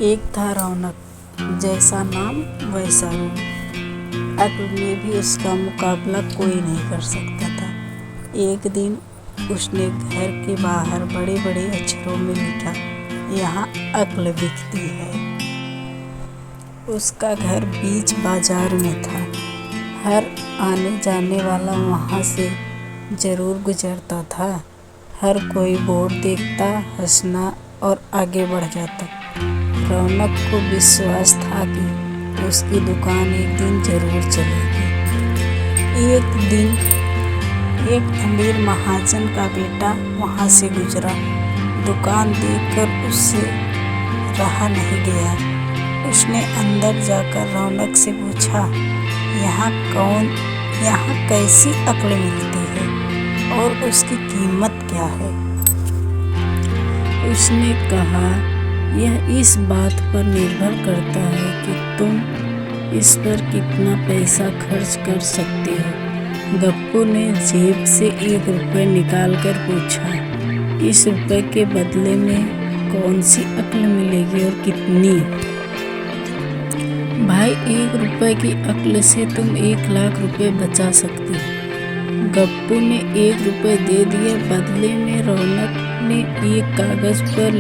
एक था रौनक, जैसा नाम वैसा रूप। अक्ल में भी उसका मुकाबला कोई नहीं कर सकता था। एक दिन उसने घर के बाहर बड़े बड़े अक्षरों में लिखा, यहाँ अक्ल बिकती है। उसका घर बीच बाजार में था। हर आने जाने वाला वहाँ से जरूर गुजरता था। हर कोई बोर्ड देखता, हंसना और आगे बढ़ जाता। रौनक को विश्वास था कि उसकी दुकान एक दिन जरूर चलेगी। एक दिन एक अमीर महाजन का बेटा वहाँ से गुजरा। दुकान देखकर उससे रहा नहीं गया। उसने अंदर जाकर रौनक से पूछा, यहाँ कैसी अक्ल मिलती है और उसकी कीमत क्या है? उसने कहा, यह इस बात पर निर्भर करता है कि तुम इस पर कितना पैसा खर्च कर सकते हो। गप्पू ने जेब से 1 रुपये निकाल कर पूछा, इस रुपये के बदले में कौन सी अक्ल मिलेगी और कितनी? भाई, 1 रुपये की अक्ल से तुम 1 लाख रुपये बचा सकते हो। गप्पू ने 1 रुपये दे दिया। बदले में रौनक ने एक कागज पर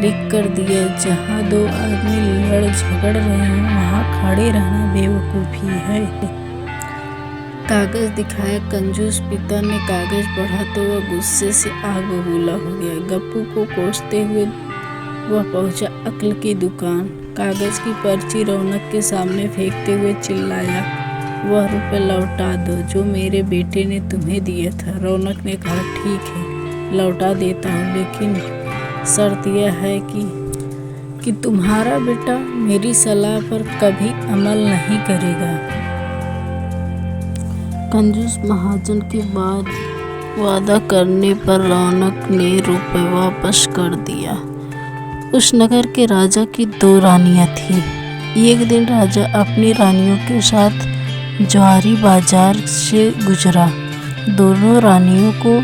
लिख कर दिया, जहाँ 2 आदमी लड़ झगड़ रहे हैं वहाँ खड़े रहना बेवकूफ़ी है। कागज दिखाया। कंजूस पिता ने कागज पढ़ा तो वह गुस्से से आग बबूला हो गया। गप्पू को कोसते हुए वह पहुंचा अक्ल की दुकान। कागज की पर्ची रौनक के सामने फेंकते हुए चिल्लाया, वह रुपये लौटा दो जो मेरे बेटे ने तुम्हें दिया था। रौनक ने कहा, ठीक है, लौटा देता हूँ, लेकिन शर्त यह है कि तुम्हारा बेटा मेरी सलाह पर कभी अमल नहीं करेगा। कंजूस महाजन के बाद वादा करने पर रौनक ने रुपये वापस कर दिया। उस नगर के राजा की 2 रानियां थीं। एक दिन राजा अपनी रानियों के साथ ज्वारी बाजार से गुजरा। दोनों रानियों को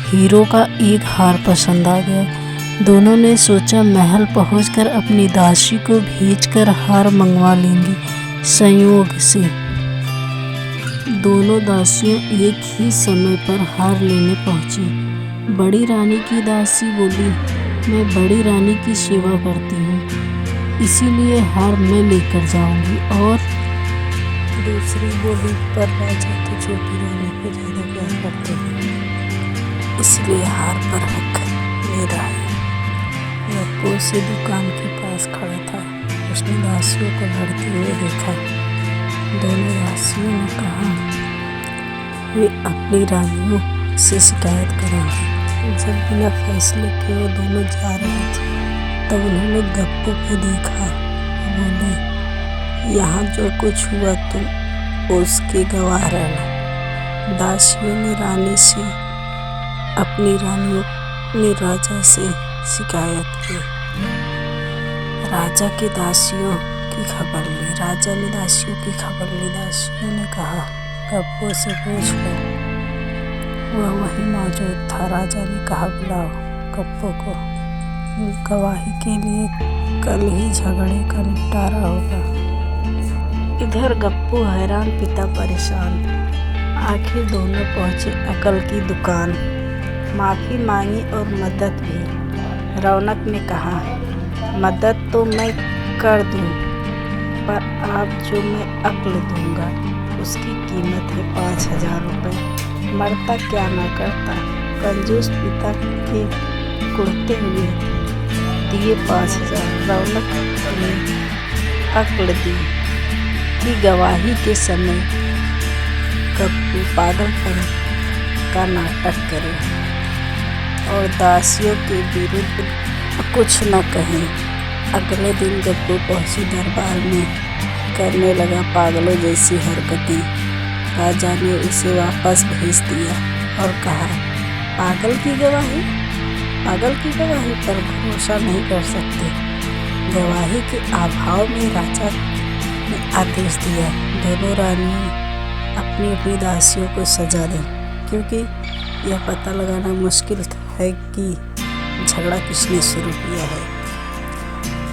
हीरो का एक हार पसंद आ गया। दोनों ने सोचा महल पहुंचकर अपनी दासी को भेजकर हार मंगवा लेंगी। संयोग से दोनों दासियों एक ही समय पर हार लेने पहुंची। बड़ी रानी की दासी बोली, मैं बड़ी रानी की सेवा करती हूँ, इसीलिए हार मैं लेकर जाऊंगी। और दूसरी बोली, पर राजा तो छोटी रानी को ज़्यादा प्यार करते हैं, इसलिए हार पर हक मेरा है। गप्पू से दुकान के पास खड़ा था। उसने दासियों को लड़ते हुए देखा। दोनों दासियों ने कहा, वे अपनी रानियों से शिकायत करेंगे। जब बिना फैसले के वो दोनों जा रहे थे तब उन्होंने गप्पू को देखा। बोले, यहाँ जो कुछ हुआ तुम उसके गवाह रहना। दासियों ने रानी से अपनी रानियों ने राजा से शिकायत की। राजा की दासियों की खबर ली। राजा ने दासियों की खबर ली। दासियों ने कहा, गप्पू से पूछ लो, वह वहीं मौजूद था। राजा ने कहा, बुलाओ गप्पू को, गवाही के लिए कल ही झगड़े का निपटारा होगा। इधर गप्पू हैरान, पिता परेशान। आखिर दोनों पहुंचे अकल की दुकान। माफ़ी मांगी और मदद भी। रौनक ने कहा, मदद तो मैं कर दूं, पर आप जो मैं अक्ल दूंगा उसकी कीमत है 5000 रुपये। मरता क्या ना करता। कंजूस पिता के कुड़ते हुए दिए 5000। रौनक ने अक्ल दी कि गवाही के समय गप्पू पागलपन का नाटक करे और दासियों के विरुद्ध कुछ न कहे। अगले दिन गप्पू पहुंची दरबार में, करने लगा पागलों जैसी हरकतें। राजा ने उसे वापस भेज दिया और कहा, पागल की गवाही पर भरोसा नहीं कर सकते। गवाही के अभाव में राजा ने आदेश दिया, दोनों रानियां अपनी अपनी दासियों को सजा दें, क्योंकि यह पता लगाना मुश्किल है कि झगड़ा किसने शुरू किया है।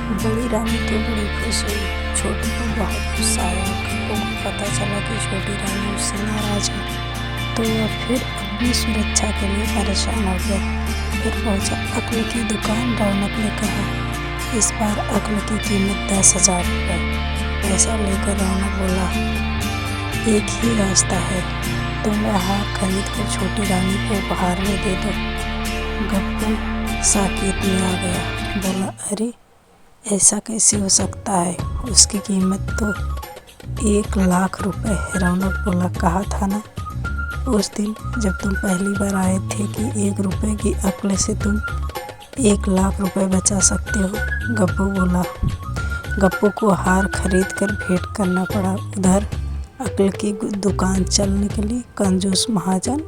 बड़ी रानी तो बड़ी खुश हुई, छोटी को बहुत गुस्सा आया। गप्पू को पता चला कि छोटी रानी उससे नाराज है, तो वह फिर अपनी सुरक्षा के लिए परेशान हो गया। फिर पहुंचा अक्ल की दुकान। रौनक ने कहा, इस बार अक्ल की कीमत 10,000 रुपये। पैसा लेकर रौनक बोला, एक ही रास्ता है, तुम वह हार खरीद कर छोटी रानी को उपहार में दे दो। गप्पू साकेत में आ गया, बोला, अरे ऐसा कैसे हो सकता है, उसकी कीमत तो 1,00,000 रुपये है। रौनक बोला, कहा था ना उस दिन जब तुम पहली बार आए थे कि 1 रुपये की अक्ल से तुम 1,00,000 रुपये बचा सकते हो। गप्पू बोला। गप्पू को हार खरीद कर भेंट करना पड़ा। उधर अक्ल की दुकान चल निकली। कंजूस महाजन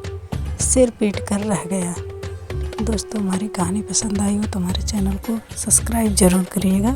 सिर पीट कर रह गया। दोस्तों, हमारी कहानी पसंद आई हो तो हमारे चैनल को सब्सक्राइब ज़रूर करिएगा।